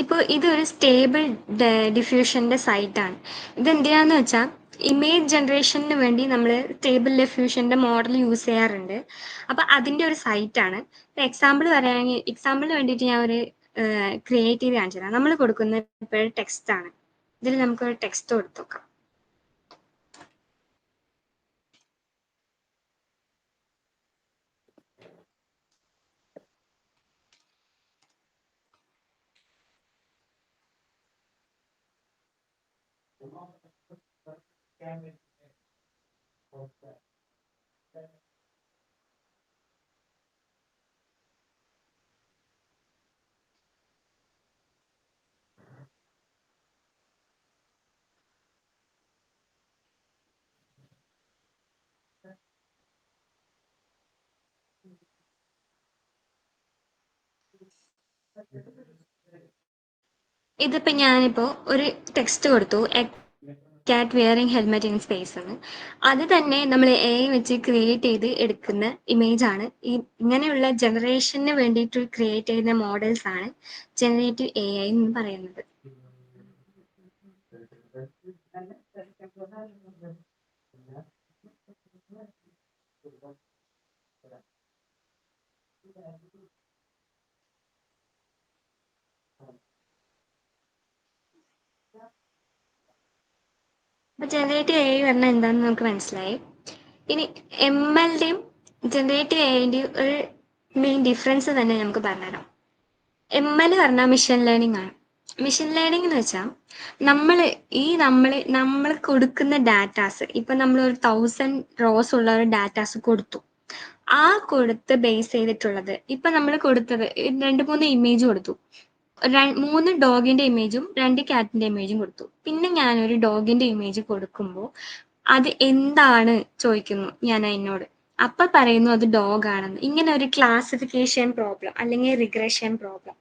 ഇപ്പോൾ ഇതൊരു സ്റ്റേബിൾ ഡിഫ്യൂഷൻ്റെ സൈറ്റാണ്. ഇതെന്തിനാന്ന് വെച്ചാൽ ഇമേജ് ജനറേഷന് വേണ്ടി നമ്മൾ സ്റ്റേബിൾ ഡിഫ്യൂഷൻ്റെ മോഡൽ യൂസ് ചെയ്യാറുണ്ട്. അപ്പോൾ അതിൻ്റെ ഒരു സൈറ്റാണ്. എക്സാമ്പിളിന് വേണ്ടിയിട്ട് ഞാൻ ഒരു ക്രിയേറ്റ് ചെയ്ത് കാണിച്ചു തരാം. നമ്മൾ കൊടുക്കുന്ന ഇപ്പോൾ ടെക്സ്റ്റ് ആണ്. ഇതിൽ നമുക്കൊരു ടെക്സ്റ്റ് കൊടുത്തു നോക്കാം. ഇതിപ്പോൾ ഞാനിപ്പോൾ ഒരു ടെക്സ്റ്റ് കൊടുത്തു, cat wearing helmet in space എന്ന്. അത് തന്നെ നമ്മൾ എ വെച്ച് ക്രിയേറ്റ് ചെയ്ത് എടുക്കുന്ന ഇമേജ് ആണ്. ഇങ്ങനെയുള്ള ജനറേഷന് വേണ്ടിയിട്ട് ക്രിയേറ്റ് ചെയ്യുന്ന മോഡൽസ് ആണ് ജനറേറ്റീവ് എ ഐ എന്ന് പറയുന്നത്. അപ്പോൾ ജനറേറ്റീവ് എ ഐ പറഞ്ഞാൽ എന്താണെന്ന് നമുക്ക് മനസ്സിലായി. ഇനി എം എൽൻ്റെയും ജനറേറ്റീവ് എ ഐൻ്റെയും ഒരു മെയിൻ ഡിഫറൻസ് തന്നെ നമുക്ക് പറഞ്ഞുതരാം. എം എൽ പറഞ്ഞാൽ മിഷൻ ലേണിംഗ് ആണ്. മിഷൻ ലേണിംഗ് എന്ന് വെച്ചാൽ നമ്മൾ കൊടുക്കുന്ന ഡാറ്റാസ്, ഇപ്പം നമ്മൾ ഒരു 1000 റോസ് ഉള്ള ഒരു ഡാറ്റാസ് കൊടുത്തു. ആ കൊടുത്ത് ബേസ് ചെയ്തിട്ടുള്ളത് ഇപ്പം നമ്മൾ കൊടുത്തത് 2-3 ഇമേജ് കൊടുത്തു. 3 ഡോഗിന്റെ ഇമേജും 2 ക്യാറ്റിന്റെ ഇമേജും കൊടുത്തു. പിന്നെ ഞാനൊരു ഡോഗിന്റെ ഇമേജ് കൊടുക്കുമ്പോൾ അത് എന്താണ് ചോദിക്കുന്നു ഞാൻ അതിനോട്. അപ്പം പറയുന്നു അത് ഡോഗ് ആണെന്ന്. ഇങ്ങനെ ഒരു ക്ലാസിഫിക്കേഷൻ പ്രോബ്ലം അല്ലെങ്കിൽ റിഗ്രഷൻ പ്രോബ്ലം,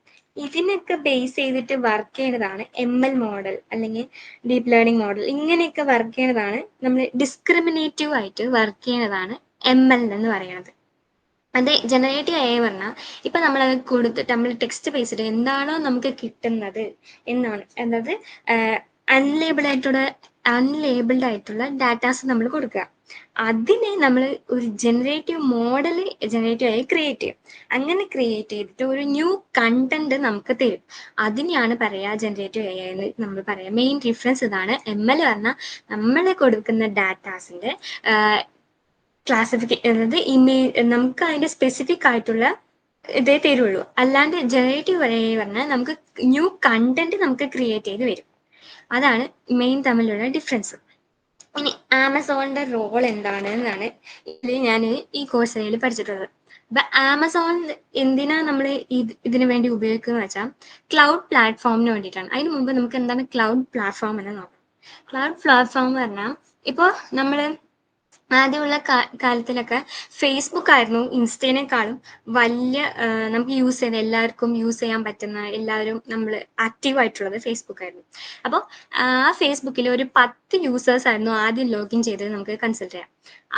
ഇതിനൊക്കെ ബേസ് ചെയ്തിട്ട് വർക്ക് ചെയ്യുന്നതാണ് എം എൽ മോഡൽ അല്ലെങ്കിൽ ഡീപ്പ് ലേണിംഗ് മോഡൽ. ഇങ്ങനെയൊക്കെ വർക്ക് ചെയ്യുന്നതാണ്, നമ്മൾ ഡിസ്ക്രിമിനേറ്റീവ് ആയിട്ട് വർക്ക് ചെയ്യുന്നതാണ് എം എൽ എന്ന് പറയുന്നത്. അത് ജനറേറ്റീവ് എ ഐ പറഞ്ഞാൽ ഇപ്പം നമ്മളത് കൊടുത്തിട്ട് നമ്മൾ ടെക്സ്റ്റ് ബേസ്ഡ് എന്താണോ നമുക്ക് കിട്ടുന്നത് എന്നാണ്, അതായത് അൺലേബിൾഡ് ആയിട്ടുള്ള ഡാറ്റാസ് നമ്മൾ കൊടുക്കുക. അതിനെ നമ്മൾ ഒരു ജനറേറ്റീവ് മോഡൽ ജനറേറ്റീവ് ആയി ക്രിയേറ്റ് ചെയ്യും. അങ്ങനെ ക്രിയേറ്റ് ചെയ്തിട്ട് ഒരു ന്യൂ കണ്ടന്റ് നമുക്ക് തരും. അതിനെയാണ് പറയുക ജനറേറ്റീവ് എ ഐ എന്ന് നമ്മൾ പറയുക. മെയിൻ ഡിഫറൻസ് ഇതാണ്. എം എൽ പറഞ്ഞാൽ നമ്മൾ കൊടുക്കുന്ന ഡാറ്റാസിൻ്റെ അതായത് നമുക്ക് അതിൻ്റെ സ്പെസിഫിക് ആയിട്ടുള്ള ഇതേ തരുള്ളൂ. അല്ലാണ്ട് ജനറേറ്റീവ് എ ഐ പറഞ്ഞാൽ നമുക്ക് ന്യൂ കണ്ടന്റ് നമുക്ക് ക്രിയേറ്റ് ചെയ്ത് വരും. അതാണ് മെയിൻ തമ്മിലുള്ള ഡിഫറൻസ്. ഇനി ആമസോണിന്റെ റോൾ എന്താണ് എന്നാണ് ഇതിൽ ഞാൻ ഈ കോഴ്സിൽ പഠിച്ചിട്ടുള്ളത്. അപ്പൊ ആമസോൺ എന്തിനാ നമ്മൾ ഇതിനു വേണ്ടി ഉപയോഗിക്കുന്നത് വെച്ചാൽ ക്ലൗഡ് പ്ലാറ്റ്ഫോമിന് വേണ്ടിയിട്ടാണ്. അതിന് മുമ്പ് നമുക്ക് എന്താണ് ക്ലൗഡ് പ്ലാറ്റ്ഫോം എന്ന് നോക്കാം. ക്ലൗഡ് പ്ലാറ്റ്ഫോം എന്ന് പറഞ്ഞാൽ ഇപ്പോൾ നമ്മൾ ആദ്യമുള്ള കാലത്തിലൊക്കെ ഫേസ്ബുക്ക് ആയിരുന്നു ഇൻസ്റ്റേനേക്കാളും വലിയ നമുക്ക് എല്ലാവർക്കും യൂസ് ചെയ്യാൻ പറ്റുന്ന, എല്ലാവരും നമ്മൾ ആക്റ്റീവ് ആയിട്ടുള്ളത് ഫേസ്ബുക്ക് ആയിരുന്നു. അപ്പോൾ ആ ഫേസ്ബുക്കിൽ ഒരു 10 യൂസേഴ്സ് ആയിരുന്നു ആദ്യം ലോഗിൻ ചെയ്തത് നമുക്ക് കൺസിഡർ ചെയ്യാം.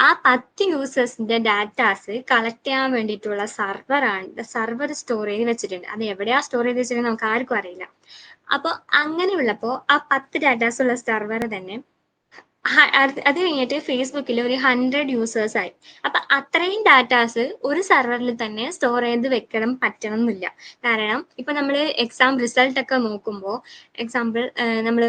ആ 10 യൂസേഴ്സിന്റെ ഡാറ്റാസ് കളക്ട് ചെയ്യാൻ വേണ്ടിയിട്ടുള്ള സർവർ സ്റ്റോർ ചെയ്ത് വെച്ചിട്ടുണ്ട്. അത് എവിടെയാ സ്റ്റോർ ചെയ്ത് വെച്ചിട്ടുണ്ടെങ്കിൽ നമുക്ക് ആർക്കും അറിയില്ല. അപ്പോൾ അങ്ങനെയുള്ളപ്പോൾ ആ 10 ഡാറ്റാസ് ഉള്ള സർവർ തന്നെ അത് കഴിഞ്ഞിട്ട് ഫേസ്ബുക്കിൽ ഒരു 100 യൂസേഴ്സ് ആയി. അപ്പൊ അത്രയും ഡാറ്റാസ് ഒരു സെർവറിൽ തന്നെ സ്റ്റോർ ചെയ്ത് വെക്കണം പറ്റണം എന്നില്ല. കാരണം ഇപ്പൊ നമ്മൾ എക്സാം റിസൾട്ട് ഒക്കെ നോക്കുമ്പോൾ നമ്മൾ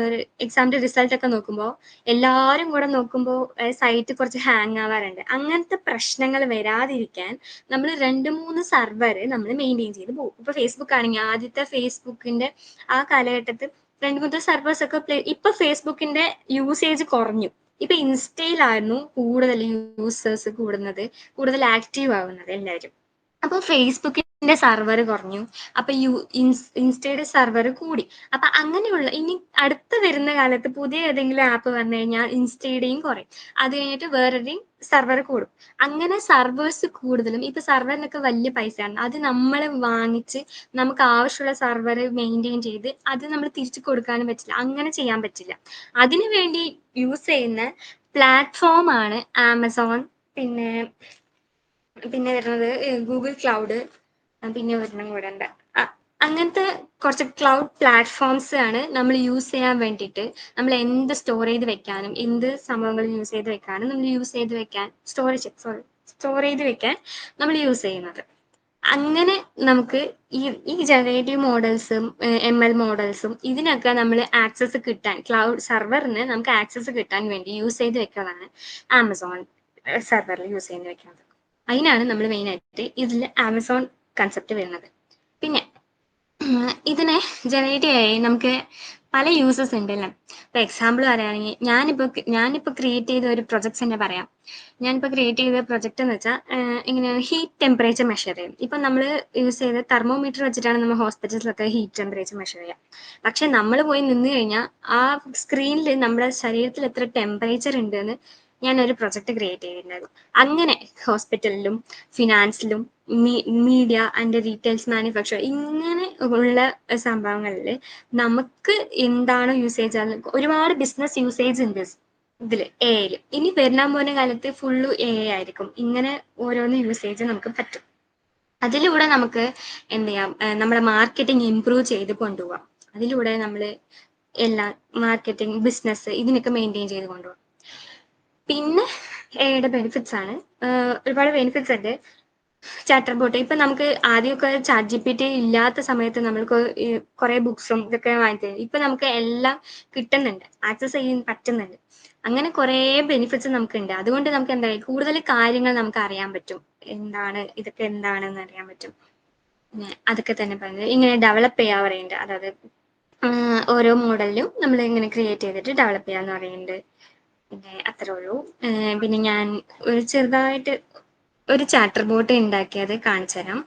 എക്സാമിന്റെ റിസൾട്ട് ഒക്കെ നോക്കുമ്പോൾ എല്ലാവരും കൂടെ നോക്കുമ്പോൾ സൈറ്റ് കുറച്ച് ഹാങ് ആവാറുണ്ട്. അങ്ങനത്തെ പ്രശ്നങ്ങൾ വരാതിരിക്കാൻ നമ്മൾ 2-3 സർവർ നമ്മൾ മെയിൻറ്റെയിൻ ചെയ്ത് പോകും. ഇപ്പൊ ഫേസ്ബുക്ക് ആണെങ്കിൽ ആദ്യത്തെ ഫേസ്ബുക്കിന്റെ ആ കാലഘട്ടത്തിൽ 2-3 സർവേഴ്സ് ഒക്കെ ഇപ്പൊ ഫേസ്ബുക്കിന്റെ യൂസേജ് കുറഞ്ഞു. ഇപ്പൊ ഇൻസ്റ്റയിലായിരുന്നു കൂടുതൽ യൂസേഴ്സ് കൂടുന്നത്, കൂടുതൽ ആക്റ്റീവ് ആവുന്നത് എല്ലാവരും. അപ്പോൾ ഫേസ്ബുക്കിന്റെ സർവർ കുറഞ്ഞു, അപ്പൊ ഇൻസ്റ്റയുടെ സർവർ കൂടി. അപ്പൊ അങ്ങനെയുള്ള ഇനി അടുത്ത വരുന്ന കാലത്ത് പുതിയ ഏതെങ്കിലും ആപ്പ് വന്നു കഴിഞ്ഞാൽ ഇൻസ്റ്റയുടെയും കുറയും, അത് കഴിഞ്ഞിട്ട് വേറൊരു സർവർ കൂടും. അങ്ങനെ സർവേഴ്സ് കൂടുതലും ഇപ്പൊ സർവറിനൊക്കെ വലിയ പൈസയാണ്. അത് നമ്മൾ വാങ്ങിച്ച് നമുക്ക് ആവശ്യമുള്ള സർവർ മെയിൻറ്റെയിൻ ചെയ്ത് അത് നമ്മൾ തിരിച്ചു കൊടുക്കാനും പറ്റില്ല, അങ്ങനെ ചെയ്യാൻ പറ്റില്ല. അതിനു വേണ്ടി യൂസ് ചെയ്യുന്ന പ്ലാറ്റ്ഫോം ആണ് ആമസോൺ. പിന്നെ പിന്നെ വരുന്നത് ഗൂഗിൾ ക്ലൗഡ്, പിന്നെ ഒരെണ്ണം കൂടെ ഉണ്ട്. അങ്ങനത്തെ കുറച്ച് ക്ലൗഡ് പ്ലാറ്റ്ഫോംസ് ആണ് നമ്മൾ യൂസ് ചെയ്യാൻ വേണ്ടിയിട്ട് നമ്മൾ എന്ത് സ്റ്റോർ ചെയ്ത് വെക്കാനും എന്ത് സംഭവങ്ങൾ യൂസ് ചെയ്ത് വെക്കാനും നമ്മൾ യൂസ് ചെയ്ത് വെക്കാൻ സ്റ്റോർ ചെയ്ത് വെക്കാൻ നമ്മൾ യൂസ് ചെയ്യുന്നത്. അങ്ങനെ നമുക്ക് ഈ ഈ ജനറേറ്റീവ് മോഡൽസും എം എൽ മോഡൽസും ഇതിനൊക്കെ നമ്മൾ ആക്സസ് കിട്ടാൻ ക്ലൗഡ് സെർവറിന് നമുക്ക് ആക്സസ് കിട്ടാൻ വേണ്ടി യൂസ് ചെയ്ത് വെക്കുന്നതാണ് ആമസോൺ സെർവറിൽ യൂസ് ചെയ്ത് വെക്കുന്നത്. അതിനാണ് നമ്മൾ മെയിനായിട്ട് ഇതിൽ ആമസോൺ കൺസെപ്റ്റ് വരുന്നത്. പിന്നെ ഇതിനെ ജനറേറ്റ് ചെയ്യാൻ നമുക്ക് പല യൂസസ് ഉണ്ടല്ലോ. ഇപ്പൊ എക്സാമ്പിൾ പറയുകയാണെങ്കിൽ ഞാനിപ്പോ ക്രിയേറ്റ് ചെയ്ത ഒരു പ്രൊജക്ട്സ് തന്നെ പറയാം. ഞാനിപ്പോ ക്രിയേറ്റ് ചെയ്ത പ്രൊജക്റ്റ് എന്ന് വെച്ചാൽ ഇങ്ങനെ ഹീറ്റ് ടെമ്പറേച്ചർ മെഷർ ചെയ്യും. ഇപ്പൊ നമ്മൾ യൂസ് ചെയ്ത തെർമോമീറ്റർ വെച്ചിട്ടാണ് നമ്മൾ ഹോസ്പിറ്റൽസിലൊക്കെ ഹീറ്റ് ടെമ്പറേച്ചർ മെഷർ ചെയ്യുക. പക്ഷെ നമ്മൾ പോയി നിന്ന് കഴിഞ്ഞാൽ ആ സ്ക്രീനിൽ നമ്മുടെ ശരീരത്തിൽ എത്ര ടെമ്പറേച്ചർ ഉണ്ടെന്ന് ഞാനൊരു പ്രൊജക്ട് ക്രിയേറ്റ് ചെയ്തിട്ടുണ്ടായിരുന്നു. അങ്ങനെ ഹോസ്പിറ്റലിലും ഫിനാൻസിലും മീഡിയ ആൻഡ് റീറ്റെയിൽസ് മാനുഫാക്ചർ ഇങ്ങനെ ഉള്ള സംഭവങ്ങളിൽ നമുക്ക് എന്താണ് യൂസേജ്, ഒരുപാട് ബിസിനസ് യൂസേജ് ഉണ്ട് ഇതില് എഐയില്. ഇനി വരാൻ പോകുന്ന കാലത്ത് ഫുള്ള് എഐ ആയിരിക്കും. ഇങ്ങനെ ഓരോന്ന് യൂസേജ് നമുക്ക് പറ്റും. അതിലൂടെ നമുക്ക് എന്ത് ചെയ്യാം, നമ്മുടെ മാർക്കറ്റിംഗ് ഇംപ്രൂവ് ചെയ്ത് കൊണ്ടുപോകാം. അതിലൂടെ നമ്മൾ എല്ലാം മാർക്കറ്റിംഗ് ബിസിനസ് ഇതിനൊക്കെ മെയിൻറ്റെയിൻ ചെയ്ത് കൊണ്ടുപോകാം. പിന്നെ എയുടെ ബെനിഫിറ്റ്സ് ആണ്, ഒരുപാട് ബെനിഫിറ്റ്സ് ഉണ്ട്. ചാറ്റർ ബോട്ട് ഇപ്പൊ നമുക്ക് ആദ്യമൊക്കെ ചാറ്റ് GPT ഇല്ലാത്ത സമയത്ത് നമ്മൾക്ക് കുറെ ബുക്സും ഇതൊക്കെ വാങ്ങിത്തരും. ഇപ്പൊ നമുക്ക് എല്ലാം കിട്ടുന്നുണ്ട്, ആക്സസ് ചെയ്യാൻ പറ്റുന്നുണ്ട്. അങ്ങനെ കുറെ ബെനിഫിറ്റ്സ് നമുക്കുണ്ട്. അതുകൊണ്ട് നമുക്ക് എന്താ കൂടുതൽ കാര്യങ്ങൾ നമുക്ക് അറിയാൻ പറ്റും. എന്താണ് ഇതൊക്കെ എന്താണെന്ന് അറിയാൻ പറ്റും. പിന്നെ അതൊക്കെ തന്നെ പറയുന്നത് ഇങ്ങനെ ഡെവലപ്പ് ചെയ്യാൻ പറയുന്നുണ്ട്. അതായത് ഓരോ മോഡലിലും നമ്മൾ ഇങ്ങനെ ക്രിയേറ്റ് ചെയ്തിട്ട് ഡെവലപ്പ് ചെയ്യാന്ന് പറയുന്നുണ്ട്. പിന്നെ അത്രേ ഉള്ളൂ. പിന്നെ ഞാൻ ഒരു ചെറുതായിട്ട് ഒരു ചാറ്റർ ബോട്ട് ഉണ്ടാക്കിയത് കാണിച്ചു തരാം.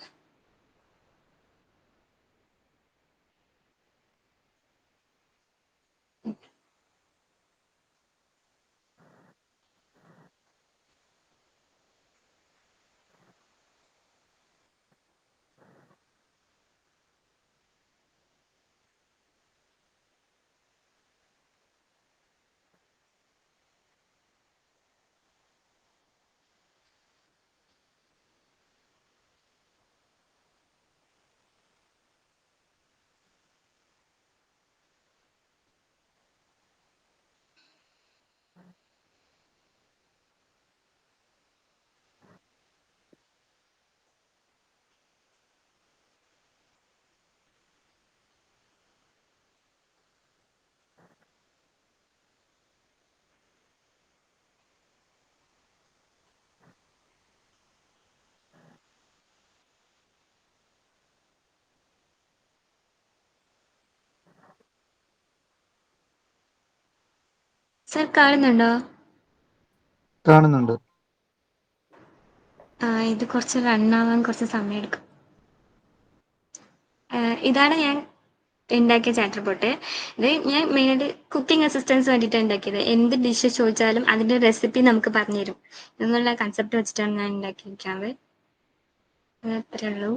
സർ കാണുന്നുണ്ടോ? കാണുന്നുണ്ട്. ഇത് കുറച്ച് റണ്ണാവാൻ കുറച്ച് സമയം എടുക്കും. ഇതാണ് ഞാൻ ഉണ്ടാക്കിയ ചാറ്റർ ബോട്ട്. ഇത് ഞാൻ മെയിനായിട്ട് കുക്കിംഗ് അസിസ്റ്റൻസ് വേണ്ടിയിട്ടാണ് ഉണ്ടാക്കിയത്. എന്ത് ഡിഷ് ചോദിച്ചാലും അതിൻ്റെ റെസിപ്പി നമുക്ക് പറഞ്ഞു തരും എന്നുള്ള കൺസെപ്റ്റ് വെച്ചിട്ടാണ് ഞാൻ ഉണ്ടാക്കിയിരിക്കുന്നത്. അത്രേ ഉള്ളൂ.